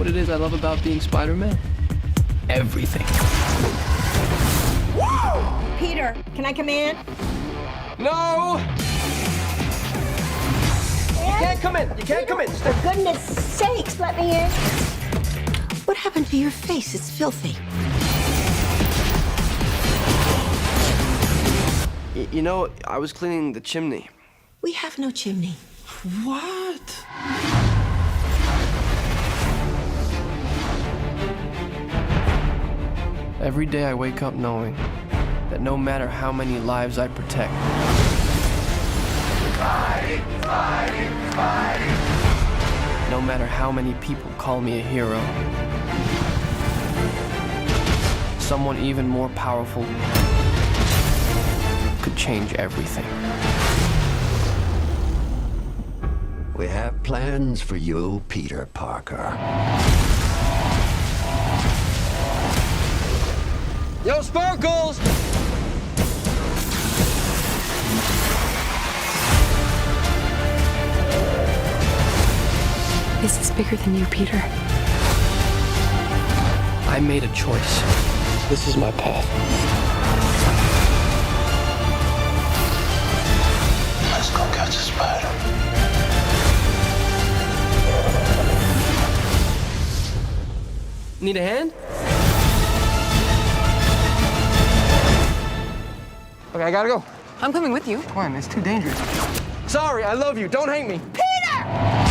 what it is I love about being Spider-Man? Everything. Peter, can I come in? No! You can't come in. You can't come in. For goodness sakes, let me in. What happened to your face? It's filthy. You know, I was cleaning the chimney. We have no chimney. What? Every day I wake up knowing that no matter how many lives I protect, no matter how many people call me a hero, someone even more powerful could change everything. We have plans for you, Peter Parker. Yo, Sparkles! This is bigger than you, Peter. I made a choice. This is my path. Let's go catch a spider. Need a hand? Okay, I gotta go. I'm coming with you. Come on, it's too dangerous. Sorry, I love you. Don't hate me. Peter!